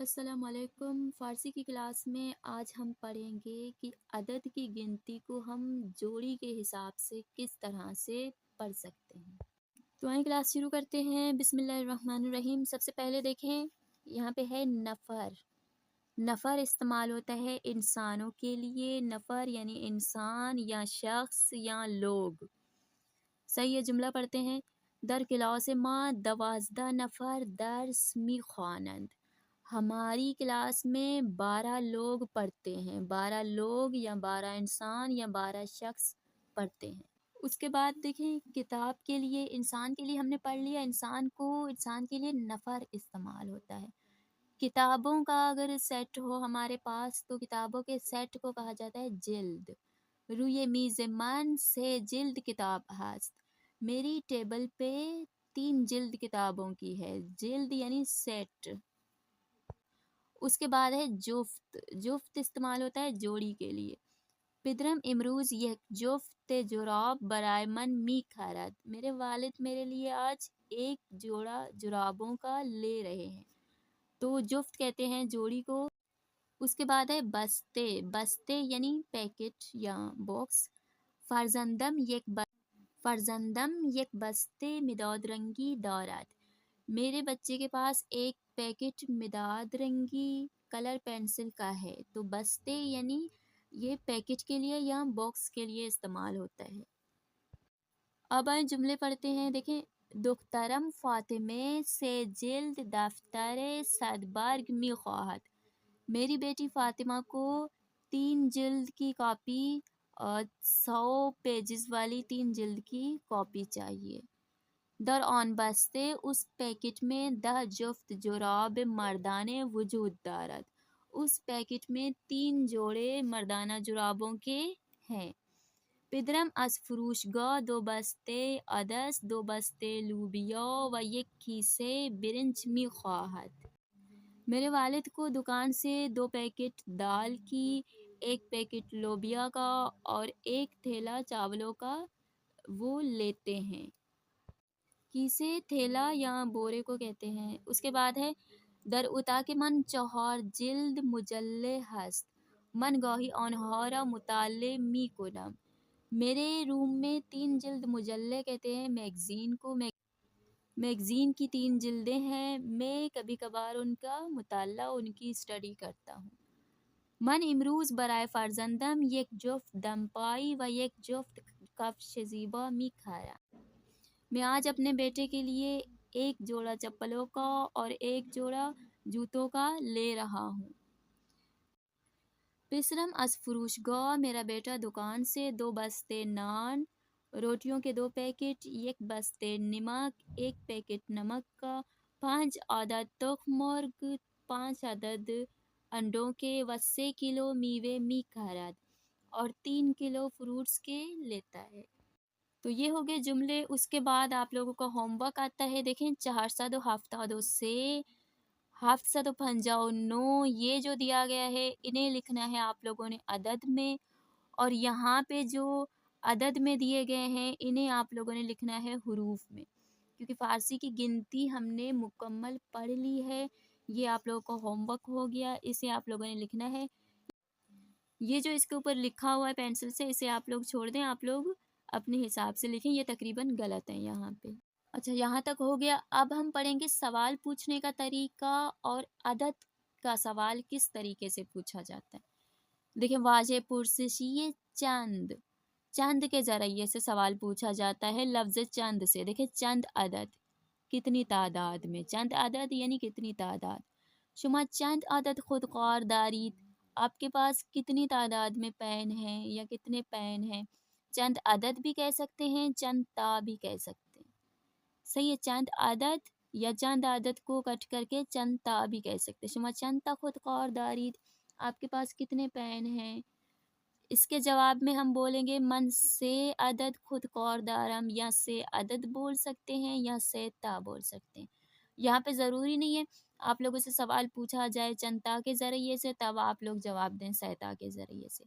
السلام علیکم۔ فارسی کی کلاس میں آج ہم پڑھیں گے کہ عدد کی گنتی کو ہم جوڑی کے حساب سے کس طرح سے پڑھ سکتے ہیں۔ تو آئیں کلاس شروع کرتے ہیں۔ بسم اللہ الرحمن الرحیم۔ سب سے پہلے دیکھیں یہاں پہ ہے نفر۔ نفر استعمال ہوتا ہے انسانوں کے لیے۔ نفر یعنی انسان یا شخص یا لوگ۔ صحیح جملہ پڑھتے ہیں۔ در کلاس ما 12 نفر درس میخوانند۔ ہماری کلاس میں 12 لوگ پڑھتے ہیں۔ 12 لوگ یا 12 انسان یا 12 شخص پڑھتے ہیں۔ اس کے بعد دیکھیں کتاب کے لیے، انسان کے لیے ہم نے پڑھ لیا۔ انسان کے لیے نفر استعمال ہوتا ہے۔ کتابوں کا اگر سیٹ ہو ہمارے پاس تو کتابوں کے سیٹ کو کہا جاتا ہے جلد۔ روی میز من سے جلد کتاب ہست۔ میری ٹیبل پہ 3 جلد کتابوں کی ہے۔ جلد یعنی سیٹ۔ اس کے بعد ہے جفت۔ جفت استعمال ہوتا ہے جوڑی کے لیے۔ پدرم امروز یک جفت جراب برائے من می خرد۔ میرے والد میرے لیے آج ایک جوڑا جرابوں کا لے رہے ہیں۔ تو جفت کہتے ہیں جوڑی کو۔ اس کے بعد ہے بستے۔ بستے یعنی پیکٹ یا باکس۔ فرزندم یک بستے مداد رنگی دارد۔ میرے بچے کے پاس ایک پیکٹ مداد رنگی کلر پینسل کا ہے۔ تو بستے یعنی یہ پیکٹ کے لیے یا باکس کے لیے استعمال ہوتا ہے۔ اب آئیں جملے پڑھتے ہیں۔ دیکھیں دخترم فاطمه سے جلد دفتر 100 برگ می خواہد۔ میری بیٹی فاطمہ کو 3 جلد کی کاپی اور 100 پیجز والی 3 جلد کی کاپی چاہیے۔ در آن بستے اس پیکٹ میں 10 جفت جراب مردانه وجود دارد۔ اس پیکٹ میں 3 جوڑے مردانہ جرابوں کے ہیں۔ پدرم از فروشگاه 2 بسته عدس، 2 بسته لوبیا و یک کیسه برنج می خواهد۔ میرے والد کو دکان سے 2 پیکٹ دال کی، 1 پیکٹ لوبیا کا اور 1 تھیلا چاولوں کا وہ لیتے ہیں۔ کیسے تھیلا یا بورے کو کہتے ہیں۔ اس کے بعد ہے در اتاق من 4 جلد مجله هست۔ من گاهی آنها را مطالعه می کنم۔ میرے روم میں 3 جلد مجلے کہتے ہیں میگزین کو۔ میگزین کی 3 جلدیں ہیں۔ میں کبھی کبھار ان کا مطالعہ، ان کی اسٹڈی کرتا ہوں۔ من امروز برائے فرزندم یک جفت دمپایی و یک جفت کفش زیبا می خرم۔ میں آج اپنے بیٹے کے لیے ایک جوڑا چپلوں کا اور ایک جوڑا جوتوں کا لے رہا ہوں۔ پسرم از فروشگاه، میرا بیٹا دکان سے 2 بستے نان، روٹیوں کے 2 پیکٹ، 1 بستے نمک، 1 پیکٹ نمک کا، 5 عدد تخم مرغ، 5 عدد انڈوں کے و 3 کلو میوے می خرد، اور 3 کلو فروٹس کے لیتا ہے۔ تو یہ ہو گئے جملے۔ اس کے بعد آپ لوگوں کا ہوم ورک آتا ہے۔ دیکھیں 473 سے 759 یہ جو دیا گیا ہے انہیں لکھنا ہے آپ لوگوں نے عدد میں، اور یہاں پہ جو عدد میں دیے گئے ہیں انہیں آپ لوگوں نے لکھنا ہے حروف میں، کیونکہ فارسی کی گنتی ہم نے مکمل پڑھ لی ہے۔ یہ آپ لوگوں کا ہوم ورک ہو گیا، اسے آپ لوگوں نے لکھنا ہے۔ یہ جو اس کے اوپر لکھا ہوا ہے پینسل سے اسے آپ لوگ چھوڑ دیں، آپ لوگ اپنے حساب سے لکھیں، یہ تقریباً غلط ہے یہاں پہ۔ اچھا یہاں تک ہو گیا۔ اب ہم پڑھیں گے سوال پوچھنے کا طریقہ اور عدد کا سوال کس طریقے سے پوچھا جاتا ہے۔ دیکھیں واضح پرسشی چند، چند کے ذریعے سے سوال پوچھا جاتا ہے لفظ چند سے۔ دیکھیں چند عدد کتنی تعداد میں، چند عدد یعنی کتنی تعداد۔ شما چند عدد خودکار دارید، آپ کے پاس کتنی تعداد میں پین ہیں یا کتنے پین ہیں۔ چند عدد بھی کہہ سکتے ہیں، چند تا بھی کہہ سکتے ہیں۔ صحیح ہے، چند عدد یا چند عدد کو کٹ کر کے چند تا بھی کہہ سکتے ہیں۔ شما چند تا خودکار دارید، آپ کے پاس کتنے پین ہیں۔ اس کے جواب میں ہم بولیں گے من 3 عدد خودکار دارم، یا 3 عدد بول سکتے ہیں یا 3 تا بول سکتے ہیں۔ یہاں پہ ضروری نہیں ہے آپ لوگوں سے سوال پوچھا جائے چند تا کے ذریعے سے تب آپ لوگ جواب دیں 3 تا کے ذریعے سے،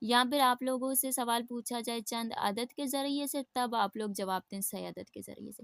یا پھر آپ لوگوں سے سوال پوچھا جائے چند عدد کے ذریعے سے تب آپ لوگ جواب دیں 3 عدد کے ذریعے سے۔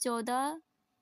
14